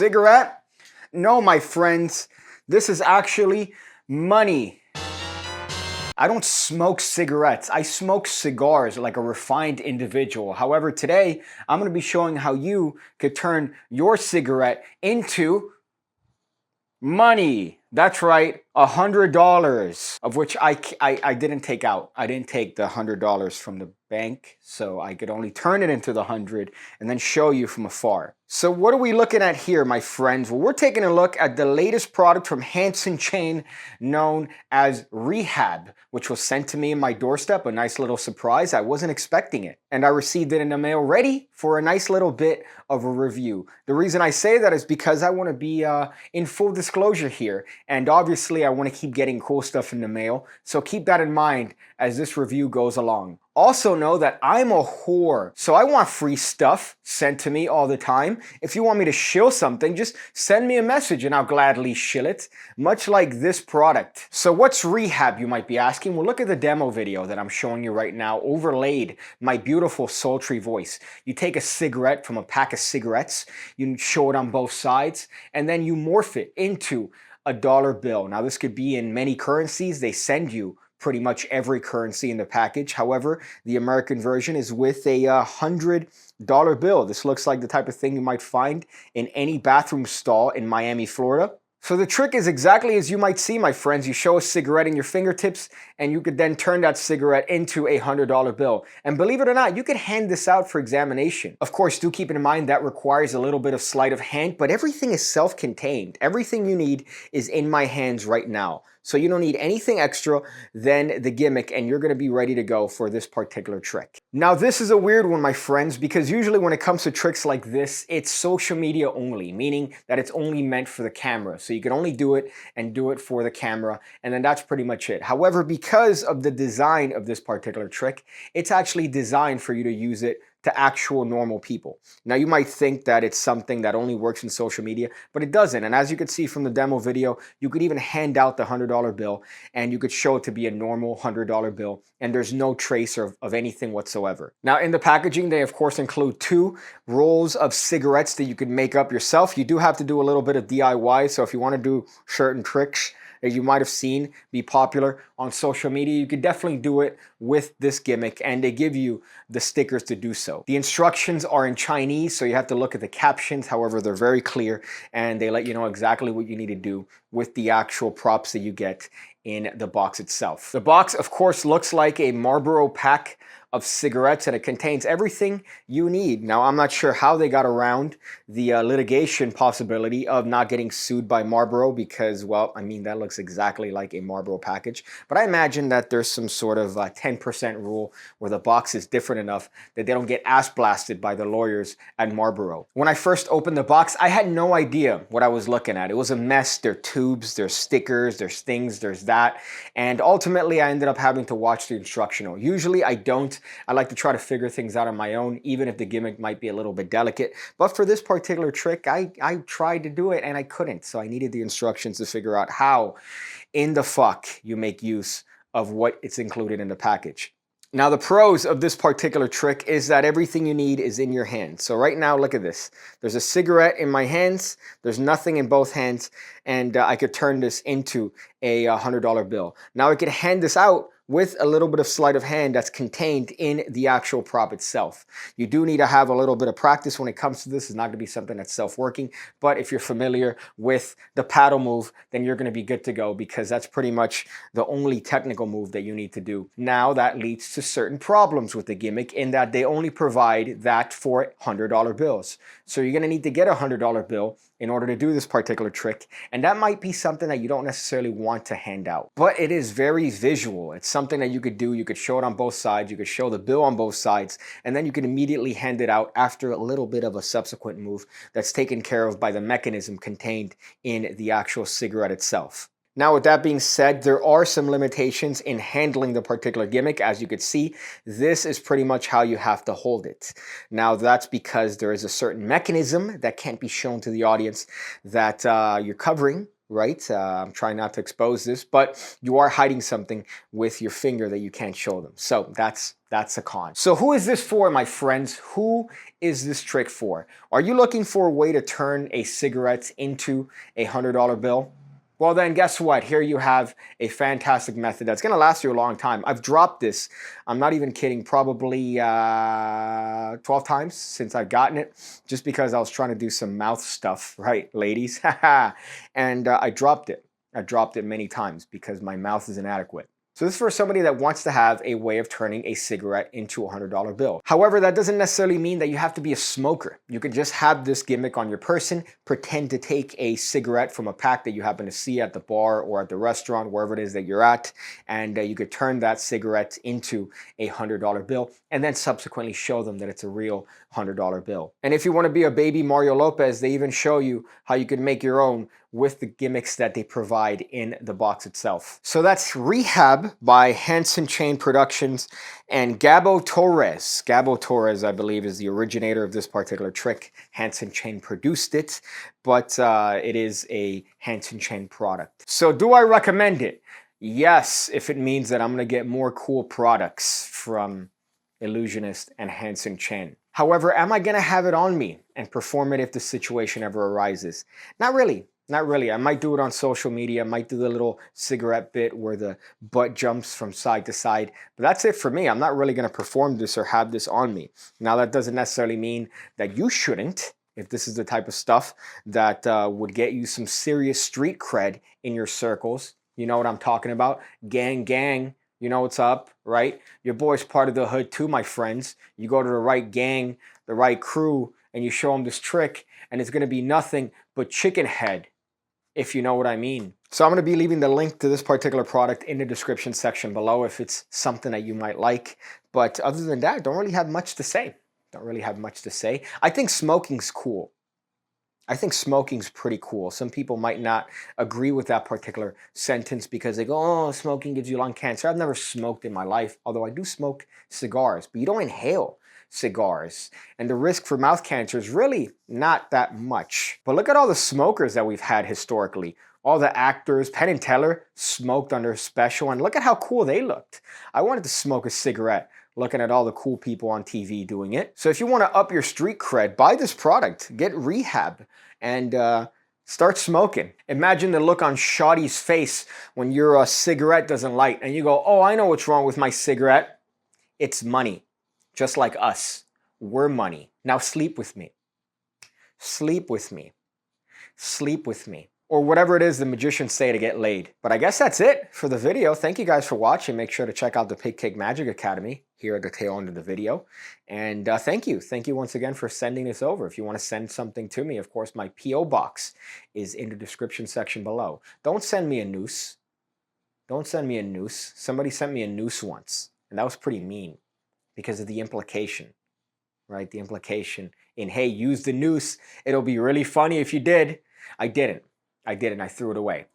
cigarette? No, my friends, this is actually money. I don't smoke cigarettes. I smoke cigars like a refined individual. However, today I'm going to be showing how you could turn your cigarette into money. That's right, $100, of which I didn't take out. I didn't take the $100 from the bank, so I could only turn it into the 100 and then show you from afar. So what are we looking at here, my friends? Well, we're taking a look at the latest product from Hansen Chain known as Rehab, which was sent to me in my doorstep, a nice little surprise. I wasn't expecting it. And I received it in the mail ready for a nice little bit of a review. The reason I say that is because I want to be in full disclosure here. And obviously I want to keep getting cool stuff in the mail. So keep that in mind as this review goes along. Also know that I'm a whore, so I want free stuff sent to me all the time. If you want me to shill something, just send me a message and I'll gladly shill it, much like this product. So what's Rehab, you might be asking? Well, look at the demo video that I'm showing you right now, overlaid my beautiful sultry voice. You take a cigarette from a pack of cigarettes, you show it on both sides, and then you morph it into a dollar bill. Now this could be in many currencies. They send you pretty much every currency in the package. However, the American version is with a $100 bill. This looks like the type of thing you might find in any bathroom stall in Miami, Florida. So the trick is exactly as you might see, my friends. You show a cigarette in your fingertips and you could then turn that cigarette into a $100 bill. And believe it or not, you could hand this out for examination. Of course, do keep in mind that requires a little bit of sleight of hand, but everything is self-contained. Everything you need is in my hands right now. So you don't need anything extra than the gimmick and you're going to be ready to go for this particular trick. Now this is a weird one, my friends, because usually when it comes to tricks like this, it's social media only, meaning that it's only meant for the camera. So you can only do it and do it for the camera, and then that's pretty much it. However, because of the design of this particular trick, it's actually designed for you to use it to actual normal people. Now you might think that it's something that only works in social media, but it doesn't. And as you can see from the demo video, you could even hand out the $100 bill and you could show it to be a normal $100 bill and there's no trace of anything whatsoever. Now in the packaging, they of course include 2 rolls of cigarettes that you can make up yourself. You do have to do a little bit of DIY, so if you want to do certain tricks that you might have seen be popular on social media, you could definitely do it with this gimmick, and they give you the stickers to do so. The instructions are in Chinese, so you have to look at the captions. However, they're very clear and they let you know exactly what you need to do with the actual props that you get in the box itself. The box, of course, looks like a Marlboro pack of cigarettes and it contains everything you need. Now, I'm not sure how they got around the litigation possibility of not getting sued by Marlboro because, well, I mean, that looks exactly like a Marlboro package. But I imagine that there's some sort of 10% rule where the box is different enough that they don't get ass blasted by the lawyers at Marlboro. When I first opened the box, I had no idea what I was looking at. It was a mess. There are tubes, there's stickers, there's things, there's that. And ultimately, I ended up having to watch the instructional. Usually, I don't. I like to try to figure things out on my own, even if the gimmick might be a little bit delicate. But for this particular trick, I tried to do it and I couldn't. So I needed the instructions to figure out how in the fuck you make use of what it's included in the package. Now the pros of this particular trick is that everything you need is in your hand. So right now, look at this. There's a cigarette in my hands. There's nothing in both hands. And I could turn this into a $100 bill. Now I could hand this out with a little bit of sleight of hand that's contained in the actual prop itself. You do need to have a little bit of practice when it comes to this. It's not going to be something that's self-working, but if you're familiar with the paddle move, then you're going to be good to go because that's pretty much the only technical move that you need to do. Now that leads to certain problems with the gimmick in that they only provide that for $100 bills. So you're going to need to get a $100 bill in order to do this particular trick, and that might be something that you don't necessarily want to hand out. But it is very visual. It's something that you could do. You could show it on both sides. You could show the bill on both sides, and then you can immediately hand it out after a little bit of a subsequent move that's taken care of by the mechanism contained in the actual cigarette itself. Now, with that being said, there are some limitations in handling the particular gimmick. As you could see, this is pretty much how you have to hold it. Now, that's because there is a certain mechanism that can't be shown to the audience that you're covering, right? I'm trying not to expose this, but you are hiding something with your finger that you can't show them. So that's That's a con. So who is this for, my friends? Who is this trick for? Are you looking for a way to turn a cigarette into a $100 bill? Well then, guess what? Here you have a fantastic method that's gonna last you a long time. I've dropped this, I'm not even kidding, probably 12 times since I've gotten it, just because I was trying to do some mouth stuff, right, ladies? And I dropped it. I dropped it many times because my mouth is inadequate. So this is for somebody that wants to have a way of turning a cigarette into a $100 bill. However, that doesn't necessarily mean that you have to be a smoker. You could just have this gimmick on your person, pretend to take a cigarette from a pack that you happen to see at the bar or at the restaurant, wherever it is that you're at, and you could turn that cigarette into a $100 bill and then subsequently show them that it's a real $100 bill. And if you want to be a baby Mario Lopez, they even show you how you can make your own with the gimmicks that they provide in the box itself. So that's Rehab by Hanson Chain Productions and Gabo Torres. Gabo Torres, I believe, is the originator of this particular trick. Hanson Chain produced it, but it is a Hanson Chain product. So do I recommend it? Yes, if it means that I'm gonna get more cool products from Illusionist and Hanson Chain. However, am I gonna have it on me and perform it if the situation ever arises? Not really. Not really. I might do it on social media. I might do the little cigarette bit where the butt jumps from side to side. But that's it for me. I'm not really going to perform this or have this on me. Now, that doesn't necessarily mean that you shouldn't, if this is the type of stuff that would get you some serious street cred in your circles. You know what I'm talking about? Gang, gang. You know what's up, right? Your boy's part of the hood too, my friends. You go to the right gang, the right crew, and you show them this trick, and it's going to be nothing but chicken head, if you know what I mean. So I'm going to be leaving the link to this particular product in the description section below if it's something that you might like. But other than that, don't really have much to say. Don't really have much to say. I think smoking's cool. I think smoking's pretty cool. Some people might not agree with that particular sentence because they go, oh, smoking gives you lung cancer. I've never smoked in my life, although I do smoke cigars, but you don't inhale cigars. And the risk for mouth cancer is really not that much. But look at all the smokers that we've had historically. All the actors, Penn and Teller smoked on their special, and look at how cool they looked. I wanted to smoke a cigarette looking at all the cool people on TV doing it. So if you want to up your street cred, buy this product, get Rehab, and start smoking. Imagine the look on Shawty's face when your cigarette doesn't light, and you go, oh, I know what's wrong with my cigarette. It's money. Just like us, we're money. Now sleep with me. Sleep with me. Sleep with me. Or whatever it is the magicians say to get laid. But I guess that's it for the video. Thank you guys for watching. Make sure to check out the PigCake Magic Academy here at the tail end of the video. And thank you. Thank you once again for sending this over. If you want to send something to me, of course, my P.O. box is in the description section below. Don't send me a noose. Don't send me a noose. Somebody sent me a noose once, and that was pretty mean because of the implication, right? The implication in, hey, use the noose. It'll be really funny if you did. I didn't. I threw it away.